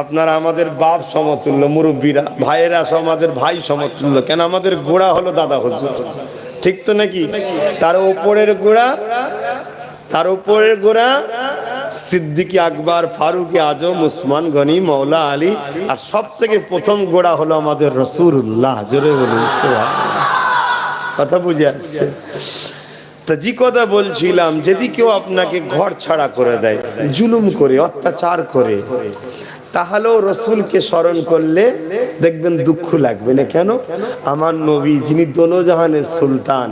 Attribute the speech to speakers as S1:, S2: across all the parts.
S1: আপনারা আমাদের বাপ সমতুল্য, মুরব্বীরা ভাইয়েরা আমাদের ভাই সমতুল্য। কেন? আমাদের গোড়া হলো দাদা হুজুর, ঠিক তো নাকি? তার উপরের গোড়া সিদ্দিক আকবর, ফারুক আজম, উসমান গনি, মৌলা আলী, আর সব থেকে প্রথম গোড়া হলো আমাদের রাসূলুল্লাহ। জোরে বলুন সুবহানাল্লাহ। কথা বুঝে আসছে? তা যে কথা বলছিলাম, যদি কেউ আপনাকে ঘর ছাড়া করে দেয়, জুলুম করে, অত্যাচার করে, তাহলেও রসুলকে স্মরণ করলে দেখবেন দুঃখ লাগবে না। কেন? আমার নবী, যিনি দোনোজাহানের সুলতান,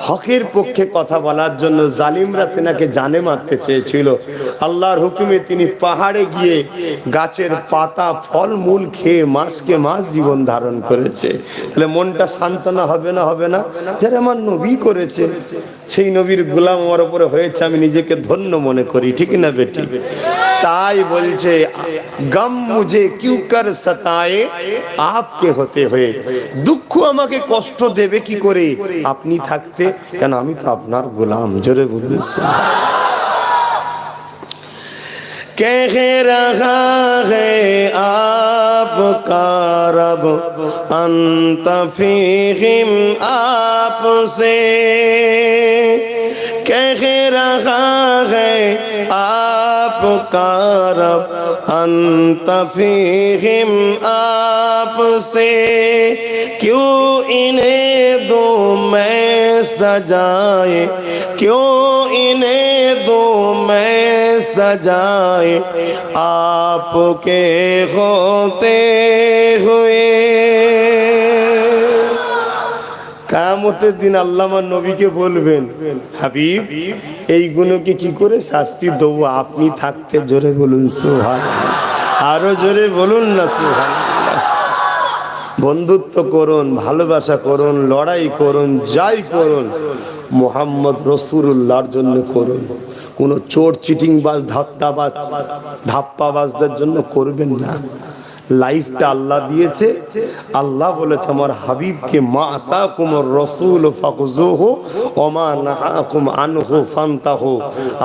S1: হকের পক্ষে কথা বলার জন্য জালিমরা তেনাকে জানে মারতে চেয়েছিল, আল্লাহর হুকুমে তিনি পাহাড়ে গিয়ে গাছের পাতা ফল মূল খেয়ে মাসকে মাস জীবন ধারণ করেছে। তাহলে মনটা সান্ত্বনা হবে না? হবে না? যারা আমার নবী করেছে, সেই নবীর গোলাম আমার উপরে হয়েছে, আমি নিজেকে ধন্য মনে করি, ঠিক না বেটি? তাই বলছে, গম মুঝে কিউ কর সতায়ে আপকে হতে হয়ে, দুঃখ আমাকে কষ্ট দেবে কি করে আপনি থাকতে, কেন আমি তো আপনার গোলাম। জোরে বলছেন। कह रहा है आपका रब अंत फीहिम आपसे, कह रहा है आपका रब अंत फीहिम आपसे, क्यों इन्हें दो मैं सजाए, क्यों इन्हें दो मैं सजाए आपके होते हुए। কিয়ামতের দিন আল্লাহ আমার নবীকে বলবেন, হাবিব, এই গুণকে কি করে শাস্তি দেব আপনি থাকতে? জোরে বলুন সুবহানাল্লাহ। আরো জোরে বলুন না সুবহানাল্লাহ। বন্ধুত্ব করুন, ভালোবাসা করুন, লড়াই করুন, যাই করুন মুহাম্মদ রাসূলুল্লাহর জন্য করুন। কোনো চোর চিটিং বাজ ধাপ্পাবাজদের জন্য করবেন না। লাইফটা আল্লাহ দিয়েছে, আল্লাহ বলেছে আমার হাবিবকে, মা আতাকুমুর রাসূল ফাখুযুহু ওয়া মা নাহাকুম আনহু ফান্তাহু।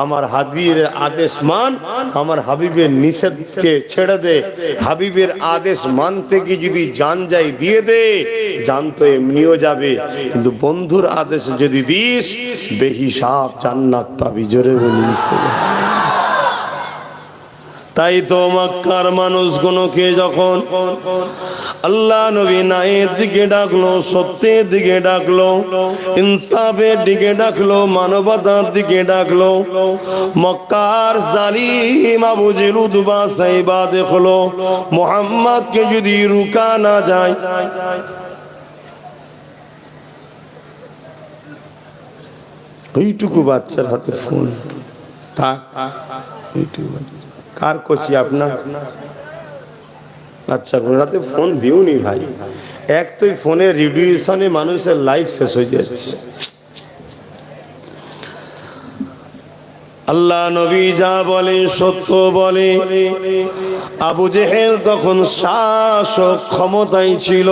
S1: আমার হাবিবের আদেশ মান, আমার হাবিবের নিষেধকে ছেড়ে দে। হাবিবের আদেশ মানতে গিয়ে যদি জান যায় দিয়ে দে, জান তো এমনিও যাবে, কিন্তু বন্ধুর আদেশ যদি দিস বেহিসাব জান্নাত পাবি। জোরে বলিস সুবহানাল্লাহ। তাই তো মক্কার মানুষগুলোকে যখন আল্লাহ নবী ন্যায়ের দিকে ডাকলো, সত্যের দিকে ডাকলো, ইনসাফের দিকে ডাকলো, মানবতার দিকে ডাকলো, মক্কার জালিম আবু জেহেল উতবা সাইবা দেখলো মুহাম্মদকে যদি রুকা না যায়, এইটুকু বাচ্চার হাতে ফোন থাক, এইটুকু কার করছি আপনার আচ্ছা রাতে ফোন দিওনি ভাই। এক তো ফোনের রেডিয়েশনে মানুষের লাইফ শেষ হয়ে যাচ্ছে। আল্লাহ নবী যা বলে সত্য বলে। আবু জেহেল তখন শাসক ক্ষমতায় ছিল,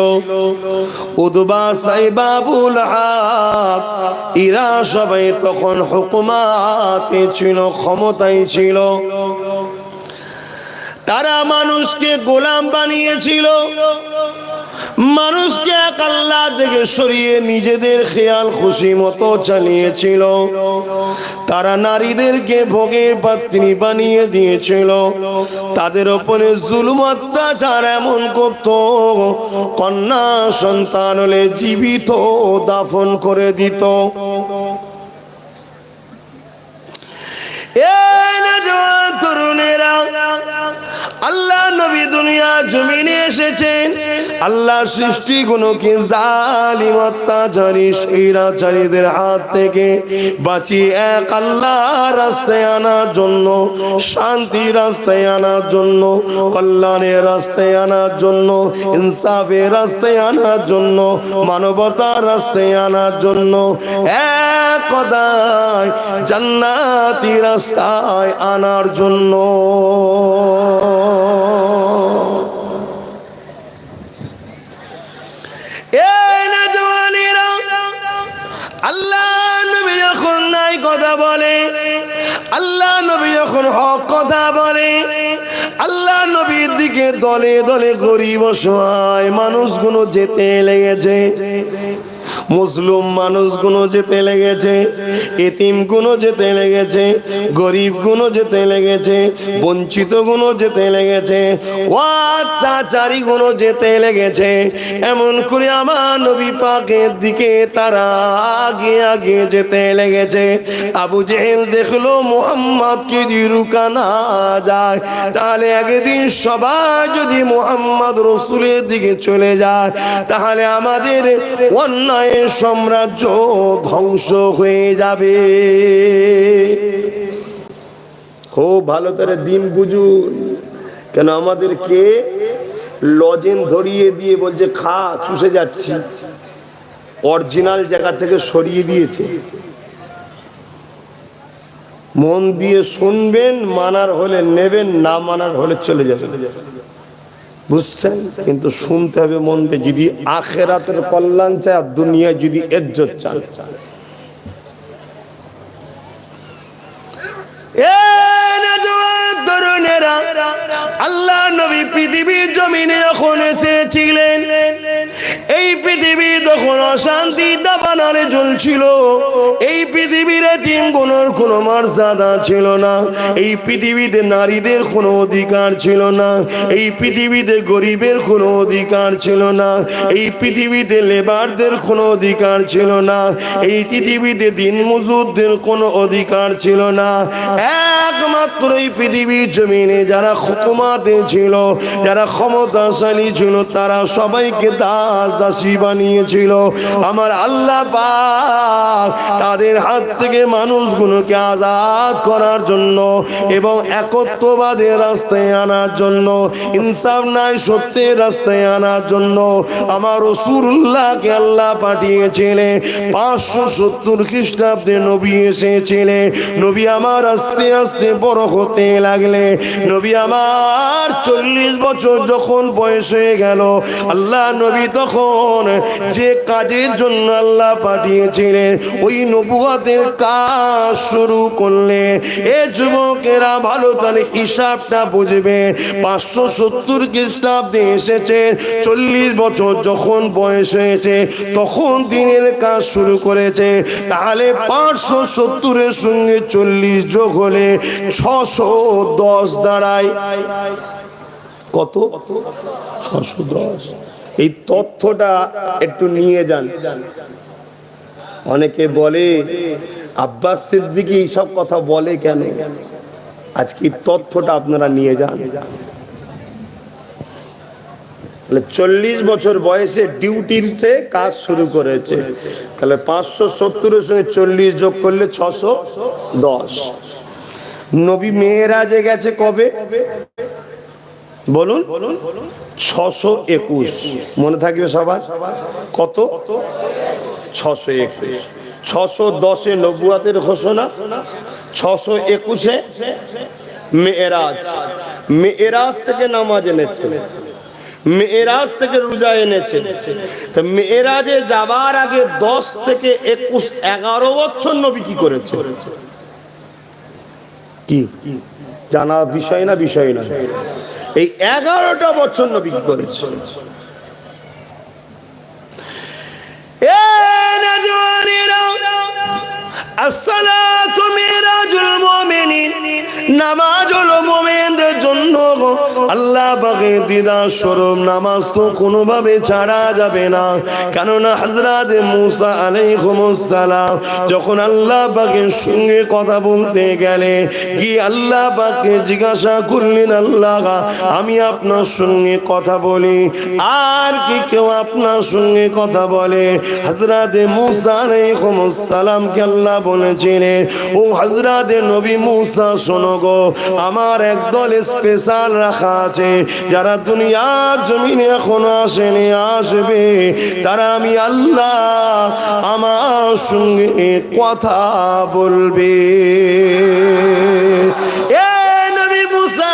S1: উতবা সাইবা আবু লাহাব এরা সবাই তখন হুকুমাতে ছিল, ক্ষমতায় ছিল। তারা মানুষকে গোলাম বানিয়েছিল, মানুষকে এক আল্লাহ থেকে সরিয়ে নিজেদের খেয়াল খুশি মতো চালিয়েছিল। তারা নারীদেরকে ভোগের পাত্রী বানিয়ে দিয়েছিল, তাদের উপরে জুলুম অত্যাচার এমন করত, কন্যা সন্তান হলে জীবিত দাফন করে দিত। তরুণেরা, আল্লাহ নবী দুনিয়া জমিনে এসেছেন আল্লাহ সৃষ্টিগুলোকে জালিম অত্যাচারী স্বৈরাচারীদের হাত থেকে বাঁচিয়ে এক আল্লাহ রাস্তায় আনার জন্য, শান্তি রাস্তায় আনার জন্য, কল্যাণের রাস্তায় আনার জন্য, ইনসাফের রাস্তায় আনার জন্য, মানবতার রাস্তায় আনার জন্য, এক কথায় জান্নাতি রাস্তায় আনার জন্য। আল্লাহ নবী যখন নাই কথা বলে, আল্লাহ নবী যখন হক কথা বলে, আল্লাহ নবীর দিকে দিকে দলে দলে গরিব অসহায় মানুষগুলো যেতে লেগেছে, মুসলিম মানুষগুলো যেতে লেগেছে, এতিমগুলো যেতে লেগেছে, গরিবগুলো যেতে লেগেছে, বঞ্চিতগুলো যেতে লেগেছে, অত্যাচারীগুলো যেতে লেগেছে। এমন করে আমার নবী পাকের দিকে তারা আগে আগে যেতে লেগেছে। আবু জেহেল দেখলো মুহাম্মদকে যদি রুকা না যায়, তাহলে একদিন সবাই যদি মুহাম্মদ রাসূলের দিকে চলে যায়, তাহলে আমাদের অন্যায়ের সাম্রাজ্য ধ্বংস হয়ে যাবে। খুব ভালো করে দিন বুঝুন, কেন আমাদেরকে লজেন ধরিয়ে দিয়ে বলছে খা, চুষে যাচ্ছি, অরিজিনাল জায়গা থেকে সরিয়ে দিয়েছে। মন দিয়ে শুনবেন, মানার হলে নেবেন, না মানার হলে চলে যাবেন, বুঝছেন? কিন্তু শুনতে হবে মন দিয়ে, যদি আখিরাতের কল্যাণ চায় আর দুনিয়ায় যদি ইজ্জত চান। আল্লাহ নবী পৃথিবীর জমিনে যখন এসেছিলেন, এই পৃথিবী তখন অশান্তি দাবানলে জ্বলছিল। এই পৃথিবীর এতিমগুলোর কোনো মর্যাদা ছিল না, এই পৃথিবীতে নারীদের কোনো অধিকার ছিল না, এই পৃথিবীতে গরিবের কোনো অধিকার ছিল না, এই পৃথিবীতে লেবারদের কোনো অধিকার ছিল না, এই পৃথিবীতে দিনমজুরদের কোনো অধিকার ছিল না। একমাত্র এই পৃথিবীর জমিনে যারা হুকুমাতে ছিল, যারা ক্ষমতাশালী ছিল, তারা সবাইকে দাস দাসী বানিয়েছিল। আমার আল্লাহ পাক তাদের হাত থেকে মানুষগুলোকে আজাদ করার জন্য এবং একত্ববাদের রাস্তায় আনার জন্য, ইনসাফ নাই সত্যের রাস্তায় আনার জন্য আমার রাসূলুল্লাহকে আল্লাহ পাঠিয়েছিলেন। 570 খ্রিস্টাব্দে নবী এসেছিলেন। নবী আমার আস্তে আস্তে বড় হতে লাগলে, নবী আমার 40 বছর যখন বয়স হয়ে গেল, আল্লাহ নবী তখন যে কাজের জন্য আল্লাহ পাঠিয়েছিলেন ওই নবুয়তের কাজ শুরু করলেন। এ যুবকেরা ভালো তাহলে হিসাবটা বুঝবে। 570 খ্রিস্টাব্দে এসেছে, 40 বছর যখন বয়স হয়েছে তখন দিনের কাজ শুরু করেছে। তাহলে 570-এর সঙ্গে 40 যোগ হলে 610 দাঁড়ায়। কত? 610। এই তথ্যটা একটু নিয়ে যান। অনেকে বলে আব্বাস সিদ্দিকী সব কথা বলে কেন? আজকে তথ্যটা আপনারা নিয়ে যান। তাহলে 40 বছর বয়সে ডিউটিতে কাজ শুরু করেছে। তাহলে 570-এর সঙ্গে 40 যোগ করলে 610। নবী মেরাজে গেছে কবে বলুন? 621। মনে থাকবে সবার? কত? 621। 610-এ নবুয়তের ঘোষণা, 621-এ মেরাজ। মেরাজ থেকে নামাজ এনেছে, মেরাজ থেকে রোজা এনেছে। তো মেরাজে যাবার আগে 10 থেকে 21 11 বছর নবী কি করেছে? কি জানা বিষয় না? বিষয় না। এই 11টা বছর নবী কি করেছে? আসসালাতু মিরাজুল মুমিনিন, নামাজ হলো মুমিনদের জন্য আল্লাহ পাকের দিদার স্বরূপ। নামাজ তো কোনোভাবে ছাড়া যাবে না, কেননা হযরত মুসা আলাইহিস সালাম যখন আল্লাহ পাকের সঙ্গে কথা বলতে গেলেন, কি আল্লাহ পাককে জিজ্ঞাসা করলেন, আল্লাহ আমি আপনার সঙ্গে কথা বলি, আর কি কেউ আপনার সঙ্গে কথা বলে? হযরত মুসা আলাইহিস সালামকে আল্লাহ বলেছিলেন, ও হযরত নবী মুসা শোনো গো, আমার একদল স্পেশাল রাখা আছে, যারা দুনিয়ার জমিনে এখনো আসেনি, আসবে। তারা আমি আল্লাহ আমার সঙ্গে কথা বলবে। এ নবী মুসা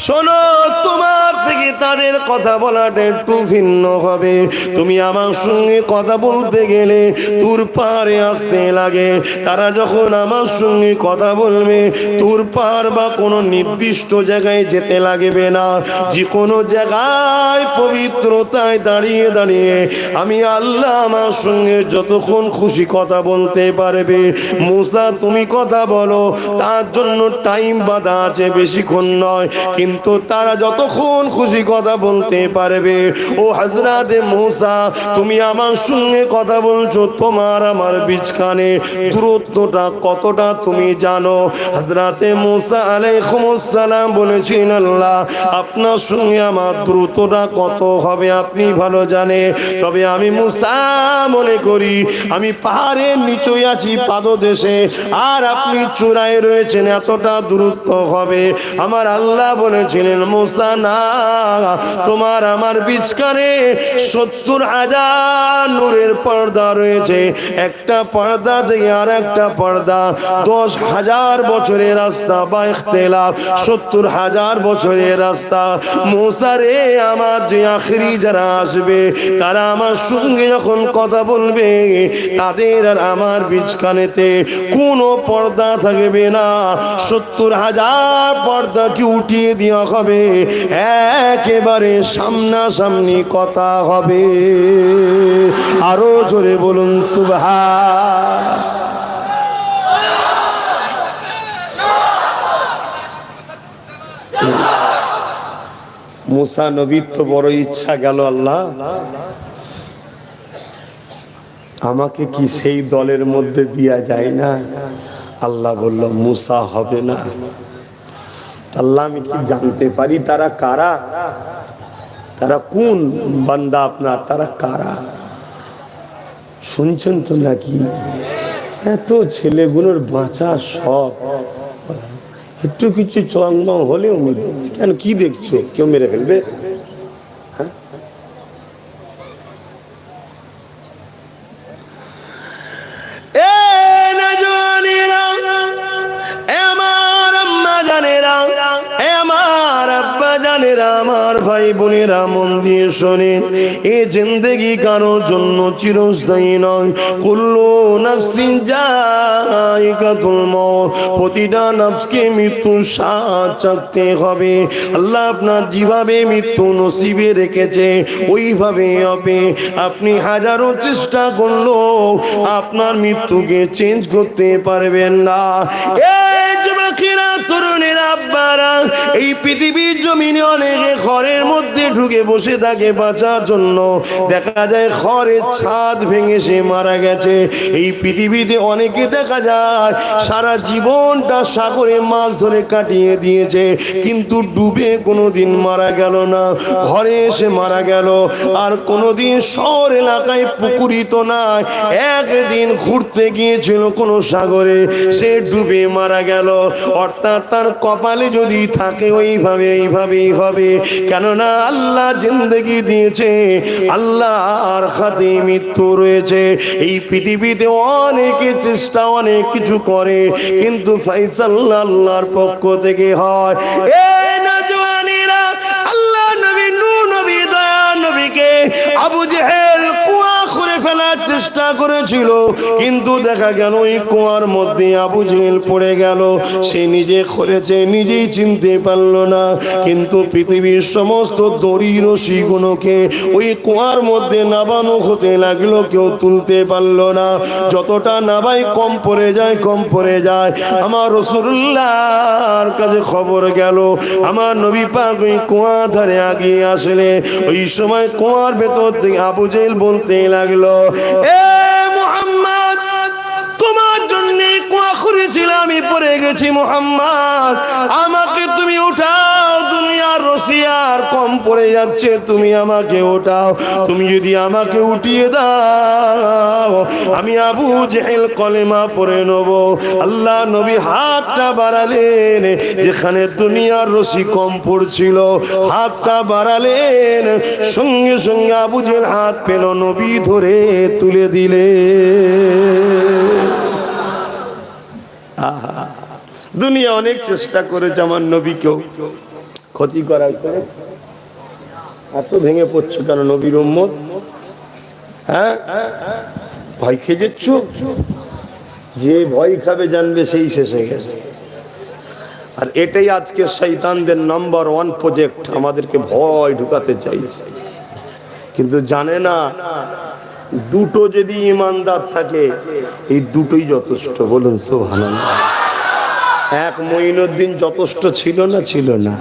S1: শোনো, তোমার থেকে তাদের কথা বলাটা একটু ভিন্ন হবে। তুমি আমার সঙ্গে কথা বলতে গেলে তুর পারে আসতে লাগে। তারা যখন আমার সঙ্গে কথা বলবে তুর পার বা কোনো নির্দিষ্ট জায়গায় যেতে লাগবে না, যে কোনো জায়গায় পবিত্রতায় দাঁড়িয়ে দাঁড়িয়ে আমি আল্লাহ আমার সঙ্গে যতক্ষণ খুশি কথা বলতে পারবে। মুসা তুমি কথা বলো, তার জন্য টাইম বাঁধা আছে, বেশিক্ষণ নয়, কিন্তু তারা যতক্ষণ খুশি কথা বলতে পারবে। ও হযরতে মুসা তুমি আমার সঙ্গে কথা বলছো, তোমার আমার বিচখানে দূরত্বটা কতটা তুমি জানো? হযরতে মুসা আলাইহিস সালাম বলেছেন আল্লাহ আপনার সঙ্গে আমার দূরত্বটা কত হবে আপনি ভালো জানে। তবে আমি মুসা মনে করি আমি পাহাড়ের নিচে আছি পাদদেশে, আর আপনি চূড়ায় রয়েছেন, এতটা দূরত্ব হবে। আমার আল্লাহ বলেছিলেন মুসা না, তোমার আমার বিচকারে 70,000 নূরের পর্দা রয়েছে, একটা পর্দা থেকে আর একটা পর্দা 10,000 বছরের রাস্তা বা ইখতিলাফ 70,000 বছরের রাস্তা। মুসা রে আমার যে আখরি যারা আসবে তারা আমার সঙ্গে যখন কথা বলবে তাদের আর আমার বিচখানেতে কোনো পর্দা থাকবে না, 70,000 পর্দা কি উঠিয়ে দেওয়া হবে, একেবারে সামনাসামনি কথা হবে। আরো জোরে বলুন সুবহান। মুসা নবীর তো বড় ইচ্ছা গেল, আল্লাহ আমাকে কি সেই দলের মধ্যে দিয়া যায় না? আল্লাহ বলল মুসা হবে না। আল্লাহ আমি কি জানতে পারি তারা কারা, তারা কোন বান্দা আপনার, তারা কারা? শুনছেন তো নাকি? এত ছেলেগুলোর বাঁচা সব, একটু কিছু চংমং হলেও কেন, কি দেখছো, কেউ মেরে ফেলবে? হ্যাঁ, আমার ভাই বোনেরা মন দিয়ে শোনেন, এ জিন্দেগি কারোর জন্য চিরস্থায়ী নয়। কুল্লু নাফসিন যায়িকাতুল মউত, প্রতিটা নফসকে মৃত্যুর স্বাদ চাখতে হবে। আল্লাহ আপনার যেভাবে মৃত্যু নসিবে রেখেছে ওইভাবে হবে। আপনি হাজারো চেষ্টা করলেও আপনার মৃত্যুকে চেঞ্জ করতে পারবেন না। এই যুবকেরা, তরুণেরা, আব্বারা, এই পৃথিবীর জমিনে অনেকে ঘরের মধ্যে ঢুকে বসে থাকে বাঁচার জন্য। দেখা যায় ঘরের ছাদ ভেঙে সে মারা গেছে। এই পৃথিবীতে অনেকে দেখা যায় সারা জীবনটা সাগরে মাছ ধরে কাটিয়ে দিয়েছে, কিন্তু ডুবে কোনোদিন মারা গেল না, ঘরে এসে মারা গেল। আর কোনোদিন শহর এলাকায় পুকুরিত নাই, একদিন ঘুরতে গিয়েছিল কোনো সাগরে, সে ডুবে মারা গেল। অর্থাৎ তার কপালে যদি থাকে ওইভাবে এইভাবেই হবে। কেননা আল্লাহ জিন্দেগি দিয়েছে, আল্লাহর হাতে মৃত্যু রয়েছে। এই পৃথিবীতে অনেকে চেষ্টা অনেক কিছু করে, কিন্তু ফয়সাল আল্লাহর পক্ষ থেকে হয়। এই নওজওয়ানেরা, আল্লাহ নবী নূহ নবী দয়া নবীকে আবু জেহেল কুয়া করে ফেলার চেষ্টা করেছিল, কিন্তু দেখা গেল ওই কুয়ার মধ্যে আবু জেহেল পড়ে গেল। সে নিজে করেছে নিজেই চিনতে পারলো না, কিন্তু পৃথিবীর সমস্ত দড়ি রশি গুলোকে ওই কুয়ার মধ্যে নামানো হতে লাগলো, কেউ তুলতে পারলো না। যতটা নামাই কম পড়ে যায়, কম পড়ে যায়। আমার রাসূলুল্লাহর কাছে খবর গেল, আমার নবী পাক ওই কুয়া ধারে আগিয়ে আসলে ওই সময় কুয়ার ভেতর থেকে আবু জেহেল বলতে লাগলো, এ মুহাম্মদ, তোমার জন্য কুয়া খুঁড়েছিলাম, আমি পড়ে গেছি মুহাম্মদ, আমাকে তুমি উঠাও, দুনিয়ার রশি আর কম পড়ে যাচ্ছে, তুমি আমাকে উঠাও। তুমি যদি আমাকে উঠিয়ে দাও আমি আবু জেহেল কলেমা পড়ে নেব। আল্লাহ নবী হাতটা বাড়ালেন, যেখানে দুনিয়ার রশি কম পড়ছিল হাতটা বাড়ালেন, সঙ্গে সঙ্গে আবু জেহেল হাত পেল, নবী ধরে তুলে দিলে। দুনিয়া অনেক চেষ্টা করেছে আমার নবীকেও ক্ষতি করার, করেছে এত ভেঙে পড়ছো কেন নবীর উম্মত? হ্যাঁ, ভয় খেয়ে যাচ্ছ? যে ভয় খাবে জানবে সেই শেষ হয়ে গেছে। আর এটাই আজকে শয়তানদের নাম্বার 1 প্রজেক্ট, আমাদেরকে ভয় ঢুকাতে চাইছে। কিন্তু জানে না দুটো যদি ইমানদার থাকে এই দুটোই যথেষ্ট। বলুন সুবহানাল্লাহ। এক মঈনুদ্দিন যথেষ্ট ছিল না? ছিল না।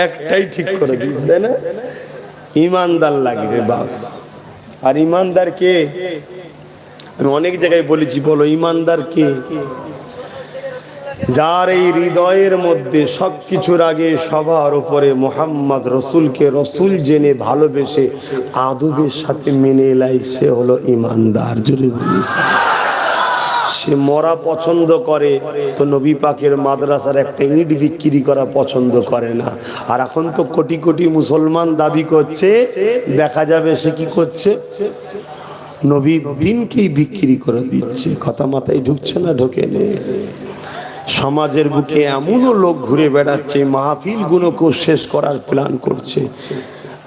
S1: একটাই ঠিক করে দিচ্ছে না, ইমানদার লাগবে বাপ। আর ইমানদার কে? আমি অনেক জায়গায় বলেছি, বলো ইমানদার কে? যার এই হৃদয়ের মধ্যে সবকিছুর আগে সবার উপরে মুহাম্মদ রসুলকে রসুল জেনে ভালোবেসে আদবের সাথে মেনে এলাই, সে হলো ইমানদার। জোরে বলেছে। সে মরা পছন্দ করে তো নবী পাকের মাদ্রাসার একটা ইট বিক্রি করা পছন্দ করে না। আর এখন তো কোটি কোটি মুসলমান দাবি করছে, দেখা যাবে সে কি করছে, নবীর দিনকেই বিক্রি করে দিচ্ছে। কথা মাথায় ঢুকছে না? ঢোকে নে। সমাজের বুকে এমনও লোক ঘুরে বেড়াচ্ছে মাহফিল গুলোকেও শেষ করার প্ল্যান করছে।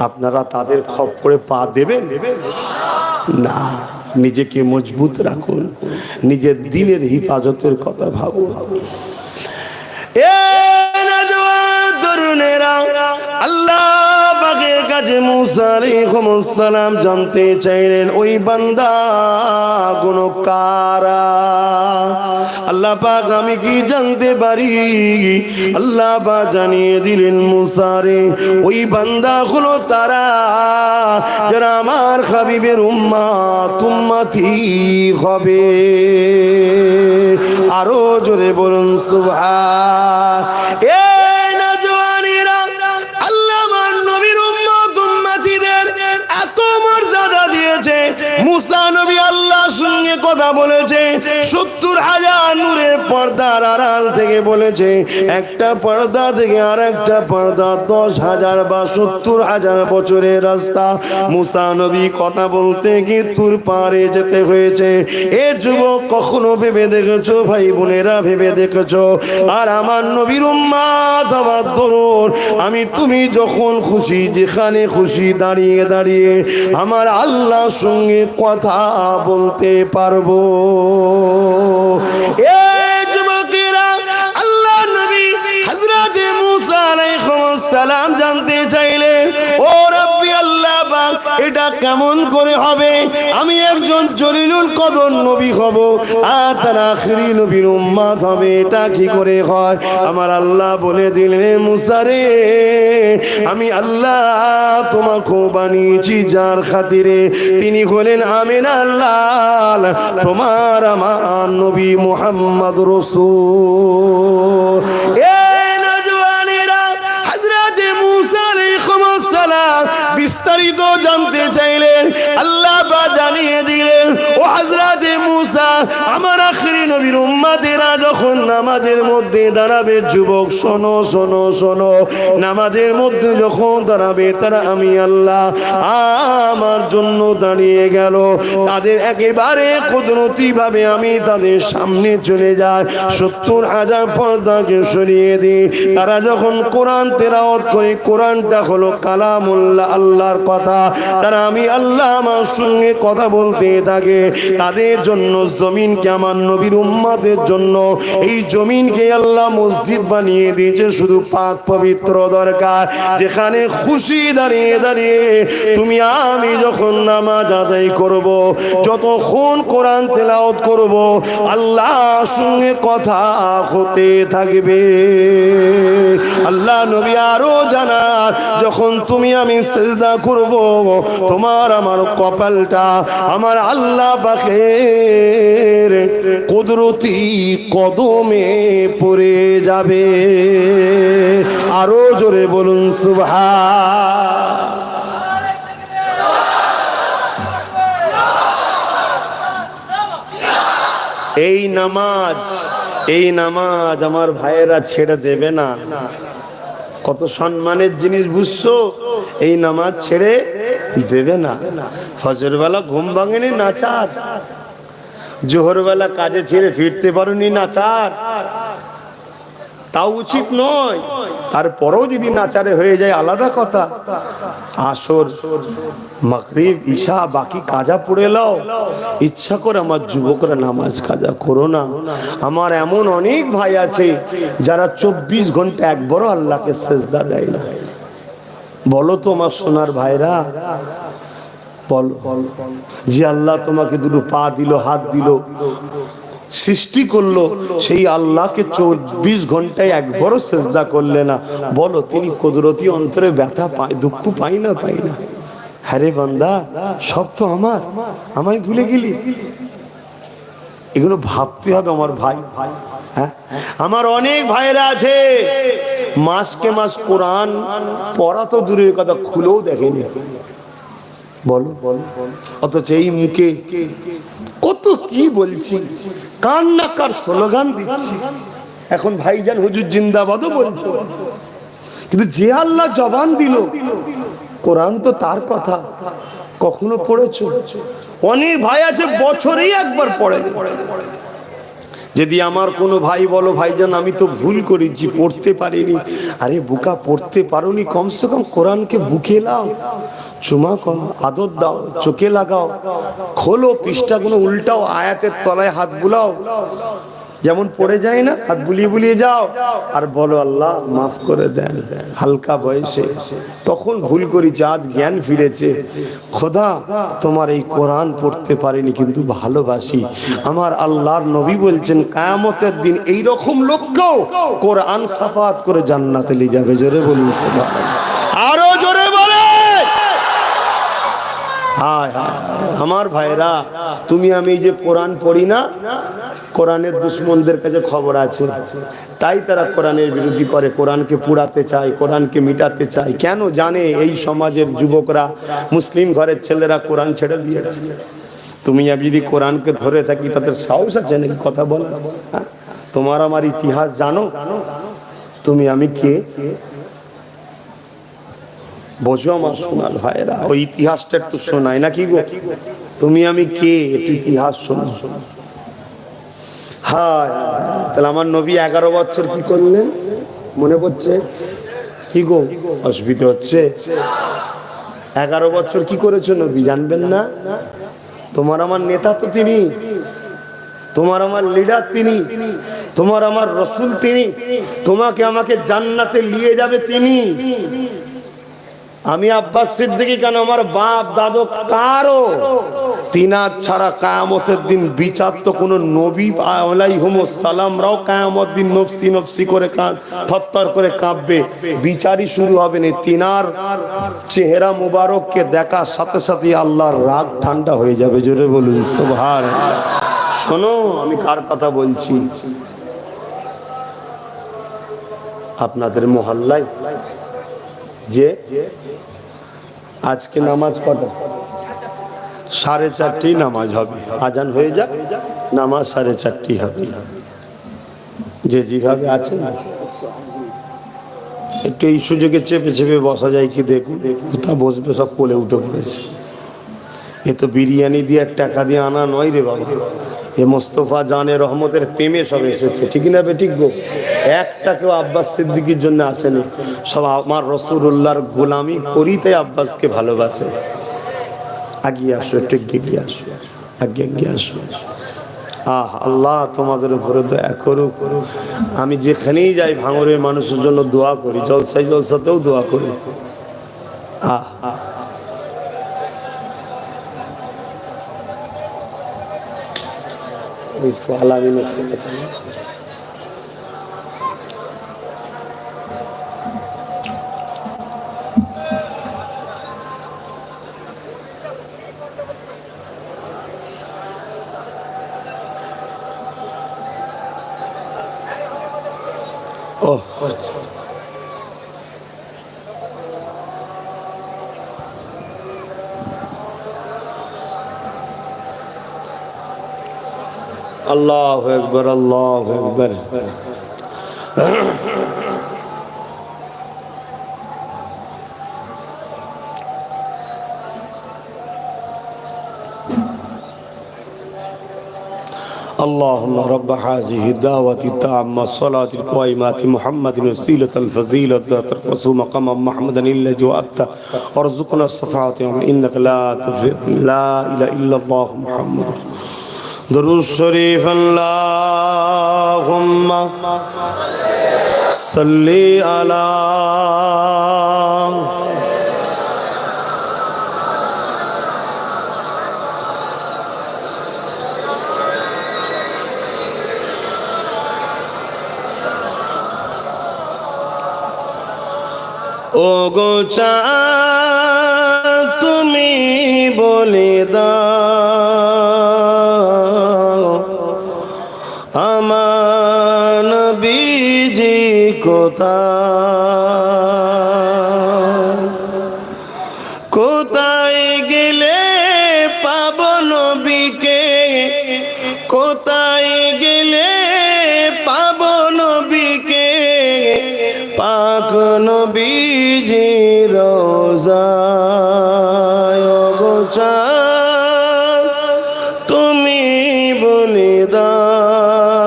S1: আপনারা তাদের খপ্পরে পা দেবেন না। নিজেকে মজবুত রাখুন, নিজের দিনের হিফাজতের কথা ভাবুন। আল্লাহ পাকের কাছে মুসা আলাইহিস সালাম জানতে চাইলেন ওই বান্দা কোন কারা? আল্লাহ পাক আমি কি জানতে পারি? আল্লাহ পাক জানিয়ে দিলেন মুসা রে, ওই বান্দা হলো তারা যারা আমার হাবিবের উম্মত উম্মতি হবে। আরো জোরে বলুন সুবহান। মুসা নবী আল্লাহর সঙ্গে কথা বলেছে, 70,000 নূরের পর্দার আড়াল থেকে বলেছে। একটা পর্দা থেকে আর একটা পর্দা 10,000 বা 70,000 বছরের রাস্তা। মুসা নবী কথা বলতে গিয়ে তুর পারে যেতে হয়েছে। এ যুবক কখনো ভেবে দেখেছো? ভাই বোনেরা ভেবে দেখেছো? আর আমার নবীর উম্মত আমার দরুন আমি তুমি যখন খুশি যেখানে খুশি দাঁড়িয়ে দাঁড়িয়ে আমার আল্লাহর সঙ্গে কথা বলতে পারবো। এই যুবকেরা, আল্লাহ নবী হযরত মুসা আলাইহিস সালাম জানতে চাইলেন, ও রব্বি আল্লাহ পাক এটা কেমন করে হবে? আমি একজন জলিলুল কদর নবী হব আর তার আখিরি নবীর উম্মত হবে, এটা কি করে হয়? আমার আল্লাহ বলে দিলেন, মুসা রে আমি আল্লাহ তোমাকে বানিয়েছি যার খাতিরে, তিনি হলেন আমিনার লাল, তোমার আমার নবী মুহাম্মদ রাসূল। বিস্তারিত জানতে চাইলেন, আল্লাহ পাক জানিয়ে দিলেন, ও হযরত মুসা আমার আখিরি নবীর উম্মতেরা যখন নামাজের মধ্যে দাঁড়াবে, যুবক শোনো শোনো শোনো, নামাজের মধ্যে যখন দাঁড়াবে তারা আমি আল্লাহ আমার জন্য দাঁড়িয়ে গেল, তাদের একেবারে কুদরতি ভাবে আমি তাদের সামনে চলে যাই, 70,000 পর্দাকে সরিয়ে দিই। তারা যখন কোরআন তেলাওয়াত করে, কোরআনটা হলো কালামুল্লাহ, আল্লাহর কথা, তারা আমি আল্লাহ আমার সঙ্গে কথা বলতে থাকে। তাদের জন্য জমিনকে আমার নবীর উম্মতের জন্য এই জমিনকে আল্লাহ মসজিদ বানিয়ে দিয়েছে। শুধু পাক পবিত্র দরকার, যেখানে খুশি দাঁড়িয়ে দাঁড়িয়ে তুমি আমি যখন নামাজ আদায় করব, যতক্ষণ কোরআন তেলাওয়াত করব, আল্লাহর সঙ্গে কথা হতে থাকবে। আল্লাহ নবী আরো জানান, যখন তুমি আমি সিজদা করব, তোমার আমার কপালটা আমার আল্লাহ পাকের কুদরতি কদমে পড়ে যাবে। আরো জোরে বলুন সুবহান। এই নামাজ আমার ভাইয়েরা ছেড়ে দেবে না। কত সম্মানের জিনিস বুঝছো? এই নামাজ ছেড়ে দেবে না। ফজর বেলা ঘুম ভাঙেনি নাচার, জোহর বেলা কাজে ছেড়ে ফিরতে পারোনি নাচার, তা উচিত নয়। তারপরেও যদি নাচারে হয়ে যায় আলাদা কথা। আসর, মাগরিব, ঈশা বাকি কাজা পড়ে লাও, ইচ্ছা করে আমার যুবকরা নামাজ কাজা করো না। আমার এমন অনেক ভাই আছে যারা 24 ঘন্টা একবারও আল্লাহকে সেজদা দেয় না। বলো তো আমার সোনার ভাইরা, বলো যে আল্লাহ তোমাকে দুটো পা দিল, হাত দিল, সৃষ্টি করলো, সেই আল্লাহকে 24 ঘন্টায় একবারও সেজদা করলে না, বলো তিনি কুদরতি অন্তরে ব্যথা পায়, দুঃখ পাই না পাই না? হ্যারে বান্দা, সব তো আমার, আমায় ভুলে গেলি? এগুলো ভাবতে হবে আমার ভাই। হ্যাঁ, আমার অনেক ভাইরা আছে মাসকে মাস কোরআন পড়া তো দূরের কথা, খুলেও দেখেনি। বলো, অথচ এই মুখে কত কি বলছি, কার না কার স্লোগান দিচ্ছি। এখন ভাইজান হুজুর জিন্দাবাদও বলছো, কিন্তু যে আল্লাহ জবান দিল, কোরআন তো তার কথা, কখনো পড়েছো? অনেক ভাই আছে বছরেই একবার পড়ে। যদি আমার কোনো ভাই বলো ভাইজান আমি তো ভুল করেছি, পড়তে পারিনি, আরে বুকা পড়তে পারোনি, কমসে কম কোরআনকে বুকে লাও, চুমা করো, আদর দাও, চোখে লাগাও, খোলো পৃষ্ঠাগুলো, উল্টাও, আয়াতের তলায় হাত বুলাও, যেমন পড়ে যায় না, হাত বুলিয়ে বুলিয়ে যাও আর বলো আল্লাহ মাফ করে দেন। হালকা বয়সে তখন ভুল করেছি, আজ জ্ঞান ফিরেছে, খোদা তোমার এই কোরআন পড়তে পারিনি কিন্তু ভালোবাসি। আমার আল্লাহর নবী বলছেন কিয়ামতের দিন এই রকম লোককেও কোরআন শাফাআত করে জান্নাতে নিয়ে যাবে। জোরে বলুন সুবহানাল্লাহ, আরো জোরে বলে। হায় হায় আমার ভাইরা, তুমি আমি যে কোরআন পড়ি না, কোরআনের দুশ্মনদের কাছে খবর আছে, তাই তারা কোরআনের বিরোধী করে, কোরআনকে পুড়াতে চায়, কোরআনকে মিটাতে চায়। কেন জানে এই সমাজের যুবকরা, মুসলিম ঘরের ছেলেরা কোরআন ছেড়ে দিয়েছে। তুমি যদি কোরআনকে ধরে থাকি তাদের সাহস আছে নাকি কথা বলা? তোমার আমার ইতিহাস জানো, তুমি আমি কে বোঝো আমার সোনার ভাইরা? ওই ইতিহাসটা একটু শোনায় নাকি গো? তুমি আমি কে, একটু ইতিহাস শোনো। হ্যাঁ, তাহলে আমার নবী 11 বছর কি করলেন মনে পড়ছে? কি গো অসুবিধা হচ্ছে? 11 বছর কি করেছো নবী জানবেন না? তোমার আমার নেতা তো তিনি, তোমার আমার লিডার তিনি, তোমার আমার রসুল তিনি, তোমাকে আমাকে জান্নাতে নিয়ে যাবে তিনি। আমি আব্বাস সিদ্দিকী কেন, আমার বাপ দাদু কারো তিনার ছাড়া কিয়ামতের দিন বিচার তো কোন নবী আলাইহিমুস সালামরাও কিয়ামত দিন নফসি নফসি করে থরথর করে কাঁপবে, বিচারই শুরু হবে না। তিনার চেহারা মুবারককে দেখার সাথে সাথে আল্লাহর রাগ ঠান্ডা হয়ে যাবে। জোরে বলুন সুবহানাল্লাহ। শোনো আমি কার কথা বলছি, আপনাদের মহল্লায় যে আজকে নামাজ কটা? 4:30 নামাজ হবে, আজান হয়ে যাক, নামাজ 4:30 হবে। যে যেভাবে আছেন একটু এই সুযোগে চেপে চেপে বসা যায় কি দেখুন, কোথা বসবে সব কোলে উঠে পড়েছে। এ তো বিরিয়ানি দিয়ে টাকা দিয়ে আনা নয় রে বাবা, এ মোস্তফা জানে রহমতের প্রেমে সব এসেছে, ঠিক না বে ঠিক গো? একটা কেউ আব্বাস সিদ্দিকীর জন্য আসেনি, সব আমার রাসূলুল্লাহর গোলামি করি তাই আব্বাসকে ভালোবাসে। আগিয়ে আসো, একটু এগিয়ে আসো, এগিয়ে আসো। আল্লাহ তোমাদের উপরে দয়া করুক। আমি যেখানেই যাই ভাঙরের মানুষের জন্য দোয়া করি, জলসাতেও দোয়া করি। এই তো আলামিন আল্লাহু আকবার, আল্লাহু আকবার। اللهم رب هذه الدعوة التامة الصلاة القائمة محمد وسيلة الفضيلة ترفع مقام محمد الذي وأتى وارزقنا الصفاعة إنك لا تفلح لا إله إلا الله محمد درود الشريف اللهم صل على ও গো চাঁদ তুমি বলে দাও আমার নবীজি কোথায় কোথায় গেলে পাব নবীকে কোথায় গেলে পাব নবীকে পাক নবীজি রোজায় ও গো চাঁদ তুমি বলে দাও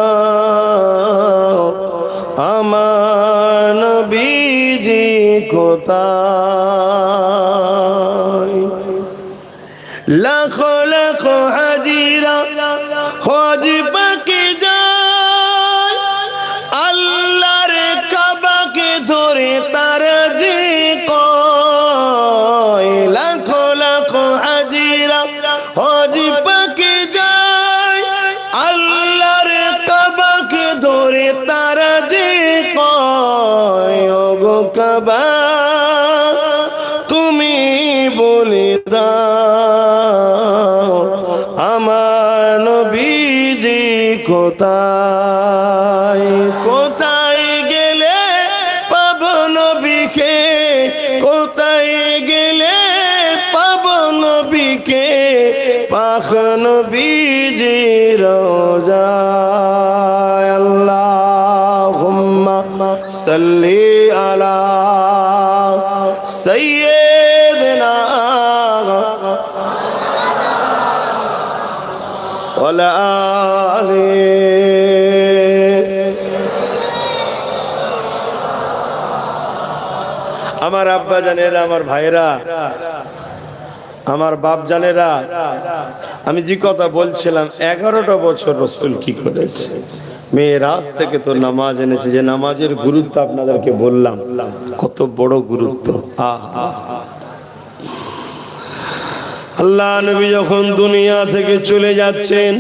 S1: আমার নবীজি কোথায় লাখো লাখো হাজিরা হজ পাকে যায় আল্লাহর কাবাকে ধরে তারা যে কয় লাখো লাখো হাজিরা হজ পাকে যায় আল্লাহর কাবাকে ধরে তারা যে কয় ও গো কাবা তুমি বলে দাও আমার নবীজি কোথায় কোথায় গেলে পাব নবীকে কোথায় গেলে পাব নবীকে পাক নবীজি রোজায় আল্লাহুম্মা সাল্লি আলা সাইয়্যিদিনা ওয়ালা আলি আমার আব্বা জানেরা আমার ভাইরা আমার বাপ জানেরা আমি যে কথা বলছিলাম 11টা বছর রাসূল কি করেছে মেরাজ থেকে তো নামাজ এনেছে যে নামাজের গুরুত্ব আপনাদেরকে বললাম কত বড় গুরুত্ব আহা আল্লাহ নবী যখন দুনিয়া থেকে চলে যাচ্ছেন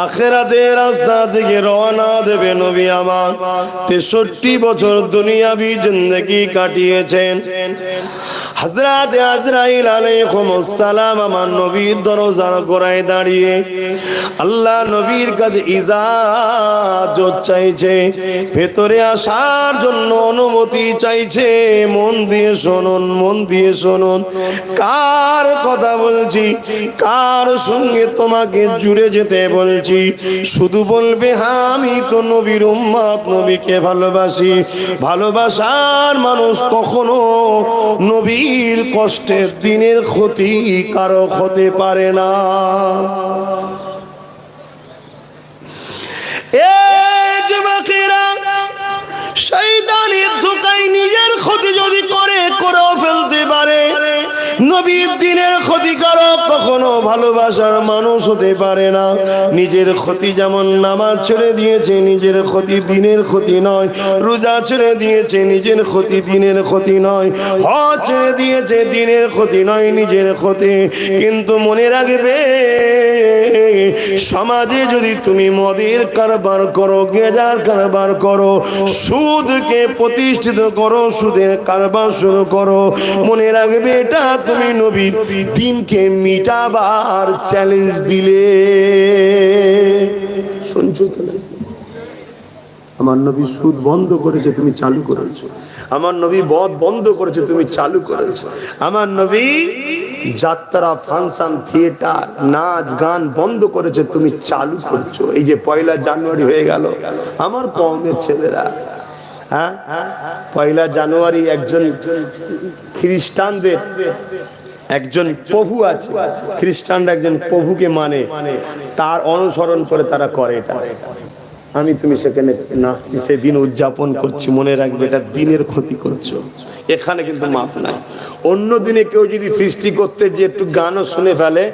S1: আখিরাতের রাস্তা থেকে রওনা দেবে নবী আমার 63 বছর দুনিয়াবি জিন্দেগি কাটিয়েছেন হযরত আজরাইল আলাইহিস সালাম আমার নবীর দরজার গোড়ায় দাঁড়িয়ে আল্লাহ নবীর কাছে ইজাজত চাইছে ভেতরে আসার জন্য অনুমতি চাইছে মন দিয়ে শুনুন কার কথা বলছি কার সঙ্গে তোমাকে জুড়ে যেতে বলছি শুধু বলবে হ্যাঁ আমি তো নবীর উম্মত নবীকে ভালোবাসি ভালোবাসার মানুষ কখনো নবীর কষ্টের দিনের ক্ষতি কারো হতে পারে না এই যুবকেরা শয়তানের ধোঁকায় নিজের ক্ষতি যদি করেও ফেলতে পারে নবীর দিনের ক্ষতিকারক কখনো ভালোবাসার মানুষ হতে পারে না নিজের ক্ষতি যেমন নামাজ ছেড়ে দিয়েছে নিজের ক্ষতি দিনের ক্ষতি নয় রোজা ছেড়ে দিয়েছে নিজের ক্ষতি দিনের ক্ষতি নয় হজ ছেড়ে দিয়েছে দিনের ক্ষতি নয় নিজের ক্ষতি কিন্তু মনে রাখবে সমাজে যদি তুমি মদের কারবার করো গেঁজার কারবার করো সুদকে প্রতিষ্ঠিত করো সুদের কারবার শুরু করো মনে রাখবে এটা তুমি নবীর দিনকে মিটাবার চ্যালেঞ্জ দিলে শুনছো তো আমার নবী সুদ বন্ধ করেছে তুমি চালু করেছো আমার নবী বদ বন্ধ করেছে তুমি চালু করেছো আমার নবী যাত্রা ফাংশন থিয়েটার নাচ গান বন্ধ করেছে তুমি চালু করছো এই যে 1 জানুয়ারি হয়ে গেল আমার কওমের ছেলেরা হ্যাঁ 1 জানুয়ারি একজন খ্রিস্টানদের একজন প্রভু আছে খ্রিস্টানরা একজন প্রভুকে মানে তার অনুসরণ করে তারা করে এটা। আমি তুমি সেখানে নাচছি, সেদিন উদযাপন করছি, মনে রাখবে এটা দিনের ক্ষতি করছো, এখানে কিন্তু মাফ নাই। অন্য দিনে কেউ যদি ফিস্টি করতে যে একটু গানও শুনে ফেলে,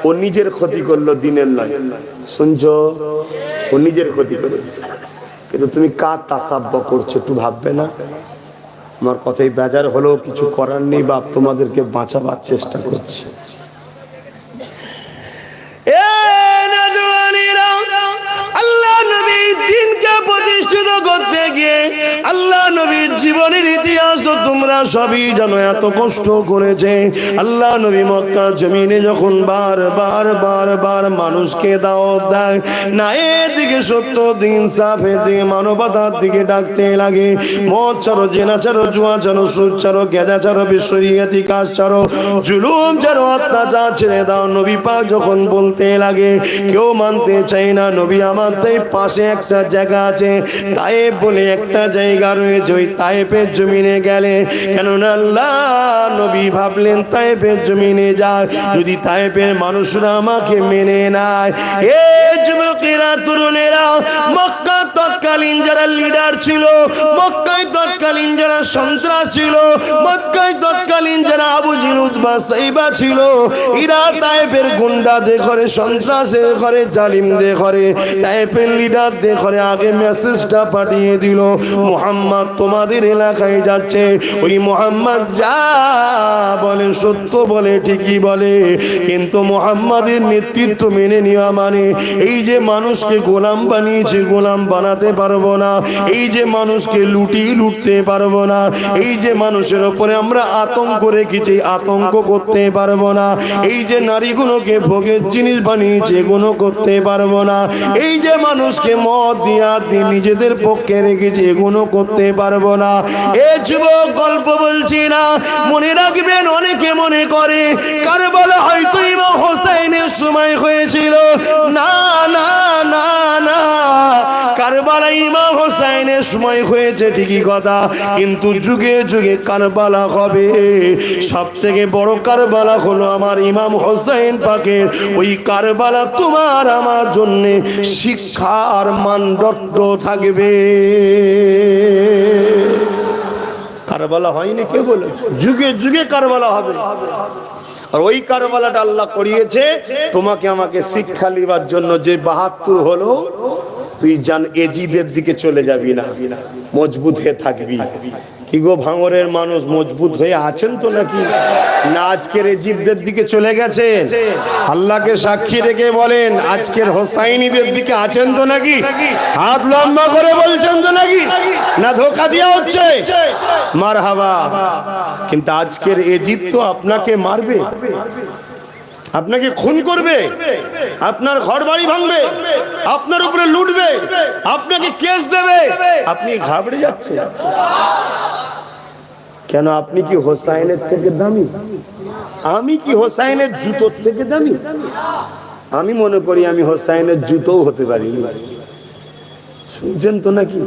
S1: ও নিজের ক্ষতি করলো, দিনের নয়। শুনছো, ও নিজের ক্ষতি করেছে। কিন্তু তুমি কার তাসাব্য করছো একটু ভাববে না? আমার কথাই বেজার হলেও কিছু করার নেই বাপ, তোমাদেরকে বাঁচাবার চেষ্টা করছি। আল্লাহ নবী দিনকে প্রতিষ্ঠিত করতে গিয়ে আল্লাহ নবীর জীবনের ইতিহাস তো তোমরা সবই জানো, এত কষ্ট করেছে আল্লাহ নবী মক্কার জমিনে যখন বার মানুষকে দাওয়াত দেয়, না এদিকে সত্য দিন সাফের দিকে মানবতার দিকে ডাকতে লাগে। মদ ছাড়ো, জেনা ছাড়ো, জুয়া ছাড়ো, সুদ ছাড়ো, গেজা ছাড়ো, বিশ্বরিয়াতি কাজ ছাড়ো, জুলুম ছাড়ো, অত্যাচার ছেড়ে দাও। নবী পাক যখন বলতে লাগে, কেউ মানতে চাই না। নবী আমার তাই পাশে একটা জায়গা আছে, তায়েব বলে একটা জায়গা রয়েছে, ওই তায়েবের জমিনে গেলে, কেননা আল্লাহ নবী ভাবলেন তায়েবের জমিনে যায়, যদি তায়েবের মানুষরা আমাকে মেনে নেয়। এই যুবকেরা, তরুণেরা, মক্কা তৎকালীন যারা লিডার ছিল, মক্কায় তৎকালীন যারা সন্ত্রাস ছিল, মক্কায় তৎকালীন যারা আবু জিল উতবা সাইবা ছিল, এরা তায়েবের গুন্ডাদের ঘরে, সন্ত্রাসের ঘরে, জালিমদের ঘরে, তায়েবের লিডারদের ঘরে আগে মেসেজটা পাঠিয়ে দিল, মুহাম্মদ তোমাদের এলাকায় যাচ্ছে। ওই মুহাম্মদ যা বলে সত্য বলে, ঠিকই বলে, কিন্তু মুহাম্মাদের নেতৃত্ব মেনে নেওয়া মানে এই যে মানুষকে গোলাম বানিয়েছে, গোলাম বানাতে পারবো না। এই যে মানুষকে লুটতে পারবো না। এই যে মানুষের উপরে আমরা আতঙ্ক রেখেছি, আতঙ্ক করতে পারবো না। এই যে নারীগুলোকে ভোগের জিনিস বানিয়েছে, এগুলো করতে পারবো না। এই যে মানুষকে মদ দিয়া নিজেদের পক্ষে রেখেছে, এগুলো করতে পারবো না। এ যুবক, গল্প বলছি না, মনে রাখবেন, অনেকে মনে করে কারবালা হয়তো ইমাম হোসেনের সময় হয়েছিল। না না না না, কারবালা ইমাম হোসেনের সময় হয়েছে ঠিকই কথা, কিন্তু যুগে যুগে কারবালা হবে। সব থেকে বড় কারবালা হলো আমার ইমাম হোসেন পাকের ওই কারবালা। তোমার আমার জন্য শিক্ষার মানদণ্ড থাকবে। কারবালা হয়নি কে বলে? যুগে যুগে কারবালা হবে। আর ওই কারবালাটা আল্লাহ করিয়েছে তোমাকে আমাকে শিক্ষা লিবার জন্য। যে ৭২ হলো, তুই জান এজিদের দিকে চলে যাবি না, মজবুত হয়ে থাকবি। কি গো ভাঙরের মানুষ, মজবুত হয়ে আছেন তো নাকি? না আজকের এজিদদের দিকে চলে গেছেন? আল্লাহকে সাক্ষী রেখে বলেন, আজকের হোসাইনিদের দিকে আছেন তো নাকি? হাত লম্বা করে বলছেন তো নাকি? না ধোকা দেওয়া হচ্ছে? মারহাবা। কিন্তু আজকের এজিদ তো আপনাকে মারবে, আপনাকে খুন করবে, আপনার ঘর বাড়ি ভাঙবে, আপনার উপরে লুটবে, আপনাকে কেস দেবে। আপনি ঘাবড়ে যাচ্ছেন কেন? আপনি কি হোসাইনের থেকে দামি? আমি কি হোসাইনের জুতোর থেকে দামি? আমি মনে করি আমি হোসাইনের জুতোও হতে পারি। শুনছেন তো নাকি?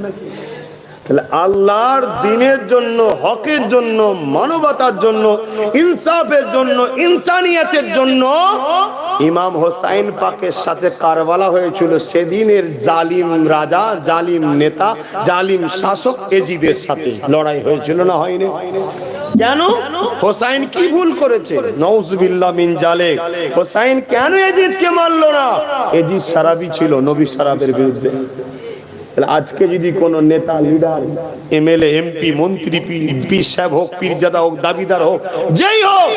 S1: তাহলে আল্লাহর দ্বীনের জন্য, হকের জন্য, মানবতার জন্য, ইনসাফের জন্য, ইনসানিয়তের জন্য ইমাম হোসাইন পাকের সাথে কারবালা হয়েছিল। সেদিনের জালিম রাজা, জালিম নেতা, জালিম শাসক এজিদের সাথে লড়াই হয়েছিল না হয়নি? কেন? হোসাইন কি ভুল করেছে? নাউজুবিল্লাহ মিন জালিক। হোসাইন কেন এজিদকে মারলো না? এজিদ সারাবি ছিল নবী সারাবের বিরুদ্ধে। আজকে যদি কোন নেতা, লিডার, এমএলএ, এমপি, মন্ত্রী, পীর সাহেব হোক, পীরজাদা হোক, দাবিদার হোক, যেই হোক,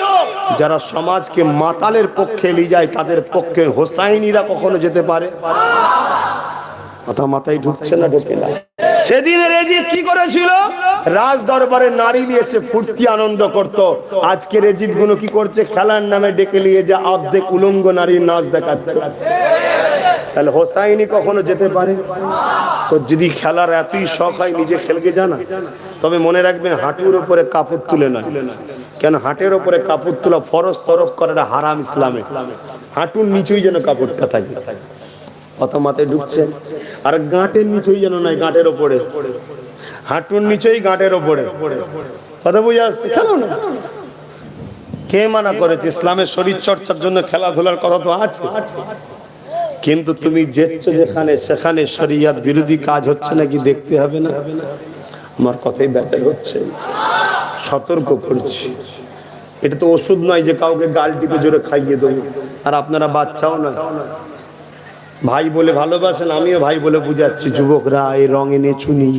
S1: যারা সমাজকে মাতালের পক্ষে নিয়ে যায়, তাদের পক্ষে হোসাইনিরা কখনো যেতে পারে? কথা মাথায় ঢুকছে না? ঢুকে না। সেদিনের এজিদ কি করেছিল? রাজ দরবারে নারী নিয়ে এসে ফুর্তি আনন্দ করত। আজকের এজিদ গুলো কি করছে? খেলার নামে ডেকে নিয়ে যে অর্ধেক উলঙ্গ নারীর নাচ দেখাচ্ছে। তাহলে হোসাইনি কখনো যেতে পারে? তো যদি খেলার এতই শখ হয়, নিজে খেলকে জানা। তবে মনে রাখবেন, হাঁটুর উপরে কাপড় তুলে নয়। কেন? হাঁটের উপরে কাপড় তোলা ফরজ, তরক করাটা হারাম ইসলামে। হাঁটুর নিচেই যেন কাপড়টা থাকে। কথা মাথায় ঢুকছে? আর গাঁটের নিচেই যেন নয়, গাঁটের ওপরে। হাঁটুর নিচেই, গাঁটের ওপরে। কথা বুঝে আসছে? খেলো না। কে মানা করেছে? ইসলামের শরীর চর্চার জন্য খেলাধুলার কথা তো আছে। কিন্তু তুমি যেচ্ছ যেখানে সেখানে শরিয়ত বিরোধী কাজ হচ্ছে নাকি দেখতে হবে না? আমার কথাই ব্যাপার হচ্ছে, সতর্ক করছি। এটা তো ওষুধ নয় যে কাউকে গাল টিপে জোরে খাইয়ে দেবো। আর আপনারা বাচ্চাও না, ভাই বলে ভালোবাসেন, আমিও ভাই বলে বুঝাচ্ছি। যুবকরা, এই রং এনে চুনি,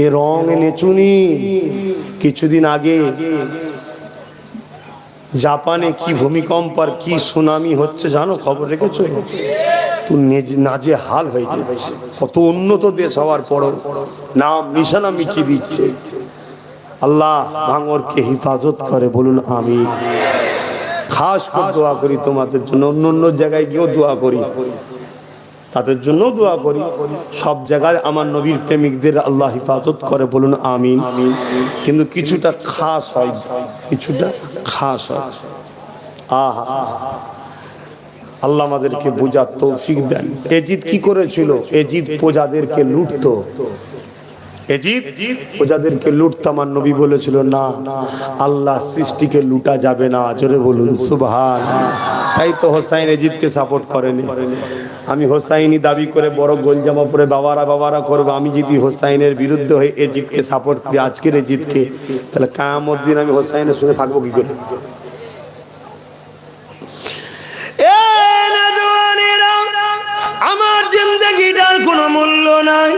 S1: এ রং এনে চুনি। কিছুদিন আগে জাপানে কি ভূমিকম্প আর কি সুনামি হচ্ছে জানো? খবর রেখেছো? নাজে হাল হয়ে যাচ্ছে। কত উন্নত দেশ হওয়ার পরও নাম নিশানা মিটিয়ে দিচ্ছে। আল্লাহ ভাঙরকে হিফাজত করে, বলুন আমি। খাস করে দোয়া করি তোমাদের জন্য, অন্য অন্য জায়গায় গিয়েও দোয়া করি, তাদের জন্য দোয়া করি। সব জায়গায় আমার নবীর প্রেমিকদের আল্লাহ হিফাজত করে, বলুন আমিন। কিন্তু কিছুটা খাস হয়, কিছুটা খাস হয়। আহা, আল্লাহ আমাদেরকে বোঝার তৌফিক দেন। এজিদ কি করেছিল? এজিদ প্রজাদেরকে লুটতো, এজিদ প্রজাদেরকে লুটতো। আমার নবী বলেছিল, না, আল্লাহ সৃষ্টিকে লুটা যাবে না। জোরে বলুন সুবহানাল্লাহ। তাই তো হোসাইন এজিদকে সাপোর্ট করেনি। আমি হোসাইনি দাবি করে বড় গোলজামা পরে বাবারা করবো, আমি যদি হোসাইনের বিরুদ্ধে হয়ে এজিদকে সাপোর্ট করি, আজকের এজিদকে, তাহলে কিয়ামত দিন আমি হোসাইনের সঙ্গে থাকবো কি করে? আমার জিন্দেগিটার কোনো মূল্য নাই,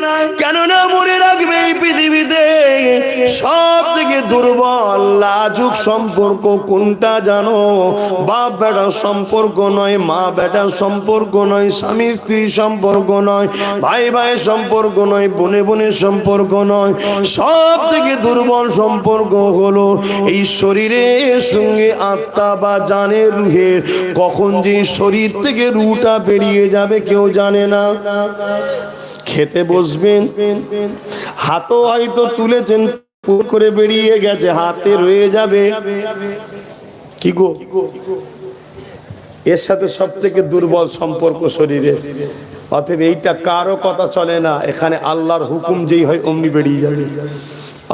S1: কেননা মনে রাখবে এই পৃথিবীতে সব থেকে দুর্বল লাজুক সম্পর্ক কোনটা জানো? বাপ বেটার সম্পর্ক নয়, মা বেটার সম্পর্ক নয়, স্বামী স্ত্রী সম্পর্ক নয়, ভাই ভাইয়ের সম্পর্ক নয়, বোনে বোনের সম্পর্ক নয়। সব থেকে দুর্বল সম্পর্ক হলো এই শরীরের সঙ্গে আত্মা বা জানের রুহের। কখন যে শরীর থেকে রুহটা বেরিয়ে যাবে কেউ জানে না। খেতে বসবেন, হাতও হয়তো তুলেছেন, পুর করে বেরিয়ে গেছে, হাতে রয়ে যাবে। কি গো, এর সাথে সব থেকে দুর্বল সম্পর্ক শরীরের। অতএব এইটা কারো কথা চলে না, এখানে আল্লাহর হুকুম যেই হয় অমনি বেরিয়ে যাবে।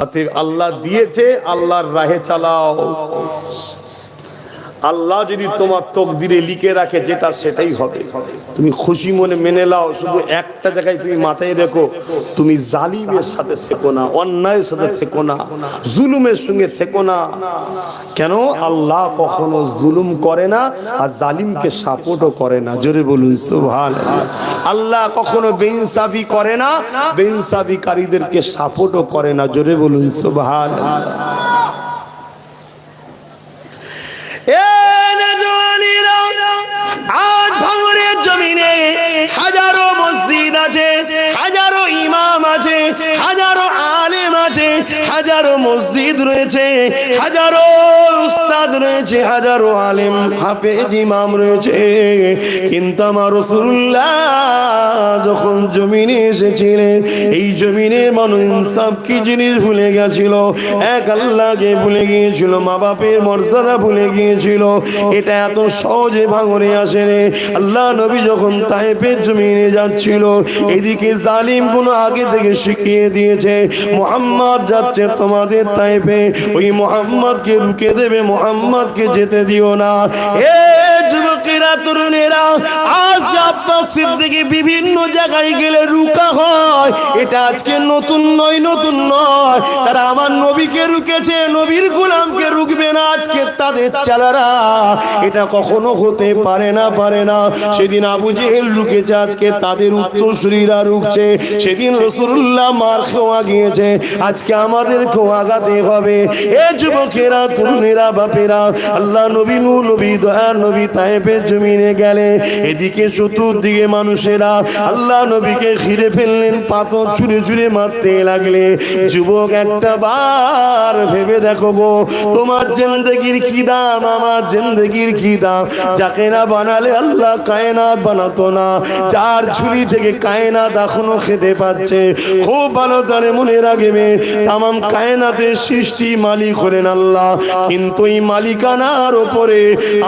S1: অতএব আল্লাহ দিয়েছে, আল্লাহর রাহে চালাও। আল্লাহ যদি তোমার তকদিরে লিখে রাখে যেটা, সেটাই হবে। তুমি খুশি মনে মেনে নাও। শুধু একটা জায়গায় তুমি মাথায় রেখো, তুমি জালিমের সাথে থেকো না, অন্যায়ের সাথে থেকো না, জুলুমের সঙ্গে থেকো না। কেন? আল্লাহ কখনো জুলুম করে না, আর জালিমকে সাপোর্টও করে না। জোরে বলুন সুবহানাল্লাহ। আল্লাহ কখনো বেইনসাফি করে না, বেইনসাফিকারীদেরকে সাপোর্টও করে না। জোরে বলুন সুবহানাল্লাহ। আজ ভাঙড়ের জমিনে হাজারো মসজিদ আছে, হাজারো ইমাম আছে, হাজারো আলেম আছে, হাজারো মসজিদ রয়েছে, হাজারো উস্তাদ রয়েছে, হাজারো আলেম হাফেজ ইমাম রয়েছে। কিন্তু আমার রাসূলুল্লাহ যখন জমিনে এসেছিলেন, এই জমিনে মানুষ ইনসাফ কি জিনিস ভুলে গেছিল, এক আল্লাহকে ভুলে গিয়েছিল, মা বাপের মর্যাদা ভুলে গিয়েছিল। এটা এত সহজে ভাঙরে আসে রে। আল্লাহ নবী যখন তায়েফের জমিনে যাচ্ছিল, এদিকে জালিম গুলো আগে থেকে শিখিয়ে দিয়েছে, মুহাম্মদ যাচ্ছে তোমাদের তায়েফে, ওই মুহাম্মদকে রুকে দেবে, মুহাম্মদকে যেতে দিও না। এ যুবকেরা, তরুণেরা, আজ আব্বাস সিদ্দিকী বিভিন্ন জায়গায় গেলে রুকা হয়। এটা আজকে নতুন নয়, নতুন নয়। তারা আমার নবীকে রুকেছে, নবীর গোলামকে রুকবে না আজকে তাদের চালারা। এটা কখনো হতে পারে না, পারে না। সেদিন আবু জেহেল রুকেছে, আজকে তাদের উত্তরসূরিরা রুকছে। সেদিন রাসূলুল্লাহ মার খাওয়া গিয়েছে, আজকে আমাদেরকেও আগাতে হবে। এ যুবকেরা, তরুণেরা, বাপেরা, আল্লাহ নবী, নূর নবী, দয়ার নবী তায়েফের জমিনে গেলে এদিকে চতুর্দিকে মানুষেরা আল্লাহ নবীকে ঘিরে ফেললেন, পাথর ছুঁড়ে ছুঁড়ে মারতে লাগলে। যুবক, একটা বার ভেবে দেখো গো, তোমার জিন্দেগির কি দাম, আমার জিন্দেগির কি দাম। যাকে না বানালে আল্লাহ কায়নাত বানাতো না, যার ঝুলি থেকে কায়নাত এখনো খেতে পাচ্ছে। খুব ভালো তারে মনে রাখবে, তামাম কায়নাতের সৃষ্টি মালিক হলেন আল্লাহ, কিন্তু এই মালিকানার উপরে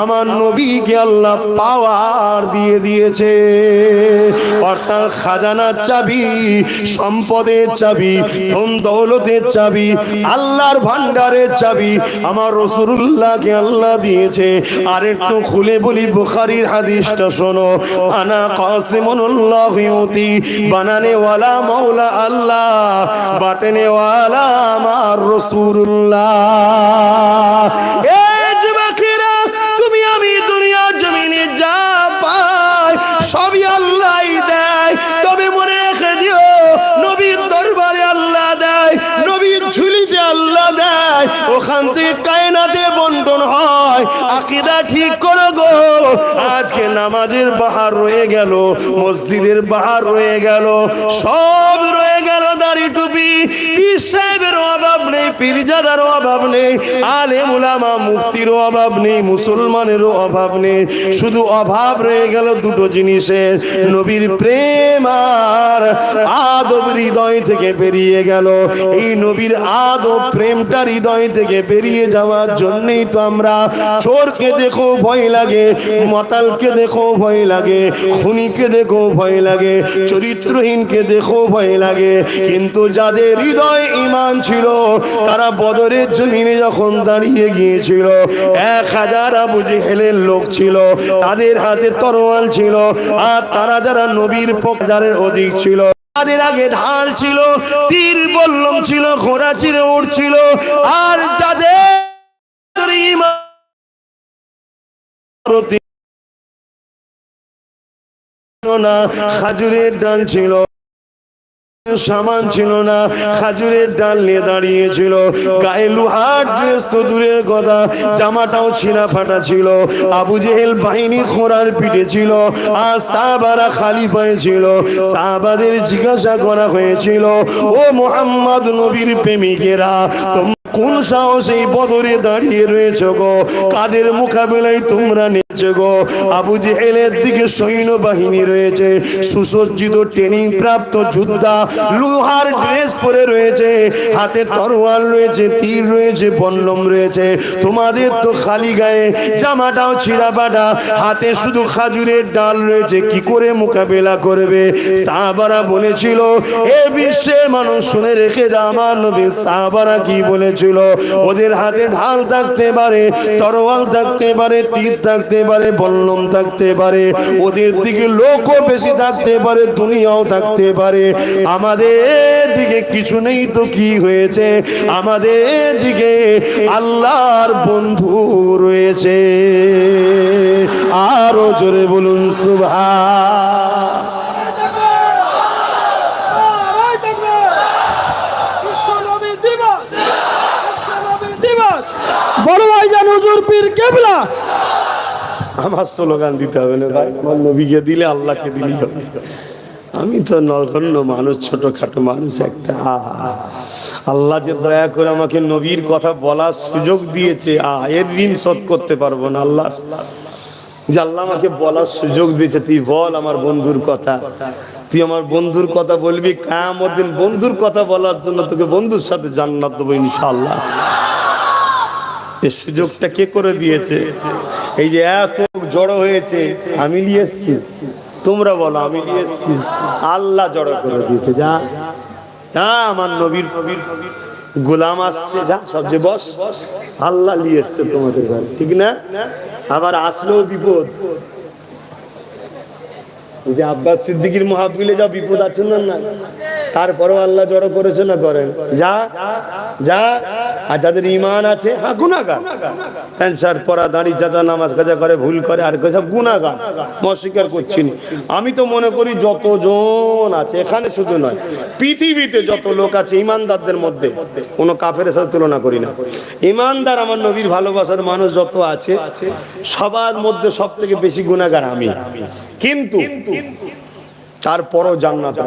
S1: আমার নবীকে আল্লাহ আল্লাহ পাওয়ার দিয়ে দিয়েছে। অর্থাৎ খাজানার চাবি, সম্পদের চাবি, ধন দৌলতের চাবি, আল্লাহর ভান্ডারের চাবি আমার রাসূলুল্লাহকে আল্লাহ দিয়েছে। আর একটু খুলে বলি বুখারীর হাদিসটা শোনো, আনা কাসিমুল্লাহি ইউতি, বানানে ওয়ালা মাওলা আল্লাহ, বাটনে ওয়ালা আমার রাসূলুল্লাহ। এই যুবকেরা, তুমি আমি দুনিয়ার জমিনে যা পাই সবই আল্লাহই দেয়। তবে মনে রেখে দিও, নবীর দরবারে আল্লাহ দেয়, নবীর ঝুলিতে আল্লাহ দেয়, ওখান থেকে কায়নাতে বন্টন হয়। আকীদা ঠিক করো গো। আজকে নামাজের বাহার রয়ে গেল, মসজিদের বাহার রয়ে গেল, সব রয়ে গেল। দাড়ি টুপি, পীর সাহেবের অভাব নেই, পীরজাদারও অভাব নেই, আলেম উলামা মুফতিরও অভাব নেই, মুসলমানেরও অভাব নেই। শুধু অভাব রয়ে গেল দুটো জিনিসের, নবীর প্রেম আর আদব হৃদয় থেকে বেরিয়ে গেল। এই নবীর আদব প্রেমটা হৃদয় থেকে বেরিয়ে যাওয়ার জন্যই তো আমরা চোরকে দেখো ভয় লাগে, মাতালকে দেখো ভয় লাগে, খুনিকে দেখো ভয় লাগে, চরিত্রহীনকে দেখো ভয় লাগে। কিন্তু যাদের হৃদয় ঈমান ছিল, তারা বদরের জমিনে যখন দাঁড়িয়ে গিয়েছিল, 1000 আবু জেহেলের লোক ছিল, তাদের হাতে তরোয়াল ছিল। আর তারা যারা নবীর পক্ষের অধিক ছিল, তাদের আগে ঢাল ছিল, তীর বল্লম ছিল, ঘোড়া চিরে উঠছিল। আর যাদের ঈমান না, খাজুরের ডাল ছিল, সামান ছিল না, খাজুরের ডাল নিয়ে দাঁড়িয়েছিল। গায়ে লোহার ড্রেস তো দূরের কথা, জামাটাও ছিঁড়া ফাটা ছিল। আবু জেহেল বাহিনী ঘোড়ার পিঠে ছিল, আর সাহাবারা খালি পায়ে ছিল। সাহাবাদের জিজ্ঞাসা করা হয়েছিল, ও মুহাম্মদ নবীর প্রেমিকেরা, কোন সাহস এই বদরে দাঁড়িয়ে রয়েছে গো? কাদের মোকাবেলায় তোমরা নেচে গো? আবু জেহেলের দিকে সৈন্যবাহিনী রয়েছে, সুসজ্জিত ট্রেনিং প্রাপ্ত যোদ্ধা, লোহার ড্রেস পরে রয়েছে, হাতে তরোয়াল রয়েছে, তীর রয়েছে, বল্লম রয়েছে। তোমাদের তো খালি গায়ে, জামাটাও ছিঁড়া ফাটা, হাতে শুধু খাজুরের ডাল রয়েছে, কি করে মোকাবেলা করবে? সাহাবারা বলেছিল, এ বিশ্বের মানুষ শুনে রেখে যা, আমার নবী সাহাবারা কি বলেছিল? ওদের হাতে ঢাল থাকতে পারে, তরোয়াল থাকতে পারে, তীর থাকতে পারে, বল্লম থাকতে পারে, ওদের দিকে লোকও বেশি থাকতে পারে, দুনিয়াও থাকতে পারে। আমাদের দিকে কিছু নেই তো কি হয়েছে? আমাদের দিকে আল্লাহর বন্ধু রয়েছে। আরো জোরে বলুন সুবহান।
S2: বড় ভাইজান হুজুর পীর কেবলা,
S1: আমার স্লোগান দিতে হবে না ভাই, আমার নবীকে দিলে আল্লাহকে দিলে হবে। আমি তো নগণ্য মানুষ, ছোটখাটো মানুষ একটা। আল্লাহ যে দয়া করে আমাকে নবীর কথা বলার সুযোগ দিয়েছে, এর ঋণ শোধ করতে পারবো না। আল্লাহ যে আল্লাহ আমাকে বলার সুযোগ দিয়েছে, তুই বল আমার বন্ধুর কথা, তুই আমার বন্ধুর কথা বলবি, কিয়ামত দিন বন্ধুর কথা বলার জন্য তোকে বন্ধুর সাথে জান্নাত দেবো ইনশাআল্লাহ। এই সুযোগটা কে করে দিয়েছে? এই যে এত জড়ো হয়েছে, আমি নিয়ে এসেছি? তোমরা বলো আমি নিয়ে এসেছি? আল্লাহ জড়ো করে দিয়েছে। যা আমার নবীর গোলাম আসছে, যা সবচেয়ে বস, আল্লাহ নিয়ে এসছে তোমাদের ঘরে, ঠিক না? আবার আসলেও বিপদ। যে আব্বাস সিদ্দিকীর মাহফিলে যা বিপদ আছে না, তারপরেও আল্লাহ জড়ো করেছে না করেন? যা যা। আর যাদের ঈমান আছে, গুনাহগার, প্যান্ট শার্ট পরা, দাড়ি চাচা, নামাজ কাজা করে, ভুল করে, আর সব গুনাহগার, অস্বীকার করছি না। আমি তো মনে করি যতজন আছে এখানে, শুধু নয় পৃথিবীতে যত লোক আছে ঈমানদারদের মধ্যে, কোনো কাফেরের সাথে তুলনা করি না। ঈমানদার আমার নবীর ভালোবাসার মানুষ যত আছে, সবার মধ্যে সব থেকে বেশি গুনাহগার আমি। কিন্তু তারপরও জান্নাত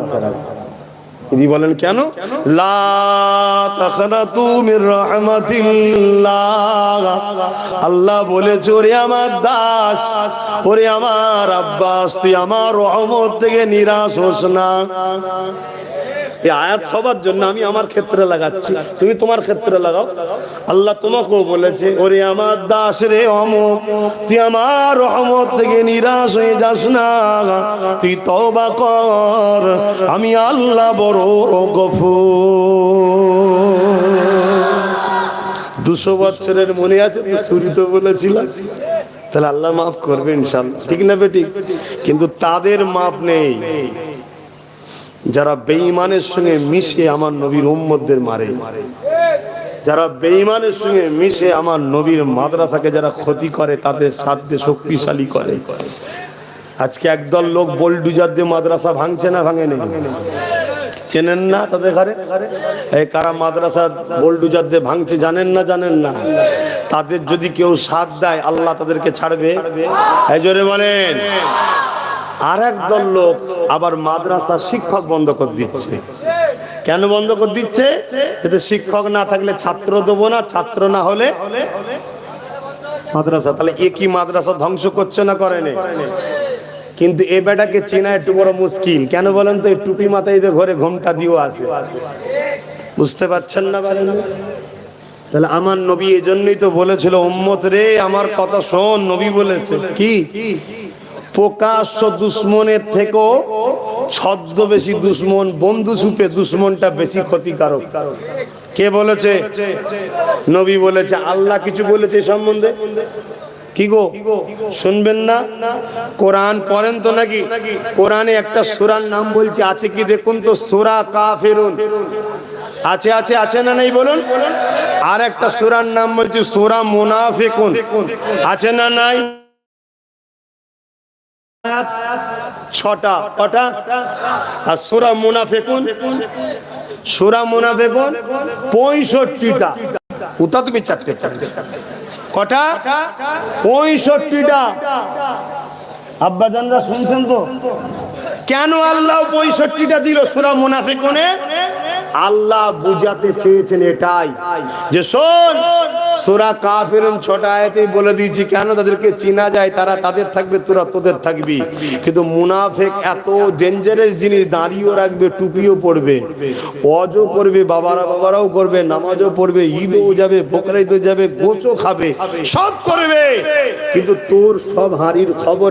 S1: তিনি বলেন কেন? লা তাকনাতু মির রাহমাতিল্লাহ। আল্লাহ বলেছে, ওরে আমার দাস, ওরে আমার আব্বাস, তুই আমার রহমত থেকে নিরাশ হোস না। এই আয়াত সবার জন্য, আমি আমার ক্ষেত্রে লাগাচ্ছি, তুমি তোমার ক্ষেত্রে লাগাও। আল্লাহ তোমাকেও বলেছে, ওরে আমার দাস রে অমুক, তুই আমার রহমত থেকে নিরাশ হয়ে যাস না, তুই তওবা কর, আমি আল্লাহ বড় গফুর। 200 বছরের মনে আছে তো, শুরু তো বলেছিলাম, তাহলে আল্লাহ মাফ করবে ইনশাআল্লাহ, ঠিক না বেটি? কিন্তু তাদের মাফ নেই যারা বেঈমানের সঙ্গে মিশে আমার নবীর উম্মতদের মারে, যারা বেঈমানের সঙ্গে মিশে আমার নবীর মাদ্রাসাকে যারা ক্ষতি করে, তাদের সাথে শক্তিশালী করে। আজকে একদল লোক বোলডুজার দিয়ে মাদ্রাসা ভাঙছে না ভাঙে নেই? চেনেন না তাদের ঘরে? এই কারা মাদ্রাসা বোলডুজার দিয়ে ভাঙছে জানেন না? জানেন না? তাদের যদি কেউ সাথ দেয় আল্লাহ তাদেরকে ছাড়বে? এই জোরে বলেন। আর একদল লোক আবার মাদ্রাসা শিক্ষক বন্ধ করে দিচ্ছে। কেন বন্ধ করে দিচ্ছে? যাতে শিক্ষক না থাকলে ছাত্র দেবো না, ছাত্র না হলে মাদ্রাসা। তাহলে একই মাদ্রাসা ধ্বংস করছে না, করেনি? কিন্তু এ বেটাকে চেনা একটু বড় মুশকিল। কেন বলেন তো? এই টুপি মাথায় দিয়ে ঘরে ঘোমটা দিয়েও আসে, বুঝতে পারছেন না? বলেন। তাহলে আমার নবী এই জন্যই তো বলেছিল, উম্মত রে আমার কথা শোন। নবী বলেছে কি? প্রকাশ্য দুশ্মনের থেকেও ছদ্মবেশী দুশ্মন, বন্ধু সুপে দুশ্মনটা বেশি ক্ষতিকারক। কে বলেছে? নবী বলেছে। আল্লাহ কিছু বলেছে এই সম্বন্ধে? কি গো শুনবেন না? কোরআন পড়েন তো নাকি? কোরআনে একটা সূরার নাম বলছি, আছে কি দেখুন তো, সূরা কাফিরুন। আছে আছে আছে না নেই বলুন? আর একটা সূরার নাম বলছি সূরা মুনাফিকুন। আছে না নাই? 6টা। কটা? আর সূরা মুনাফিকুন, সূরা মুনাফিকুন 65টা। উতা তুমি 4টে। কটা? 65টা। আব্বাজানরা শুনছেন তো? কেন আল্লাহ 65টা দিল সূরা মুনাফিকুনে? আল্লাহ বুঝাতে চেয়েছেন এটাই যে শোন, সূরা কাফিরুন 6টা আয়াতেই বলে দিয়েছি কেন তাদেরকে চিনা যায়, তারা তাদের থাকবে, তোরা তোদের থাকবি। কিন্তু মুনাফিক এত ডেঞ্জারাস জিনিস, দাঁড়িয়েও রাখবে, টুপিও পড়বে, ওয়াজও করবে, বাবারাও করবে, নামাজও পড়বে, ঈদও যাবে, বকরা ঈদও যাবে, গোশও খাবে, সব করবে, কিন্তু তোর সব হাঁড়ির খবর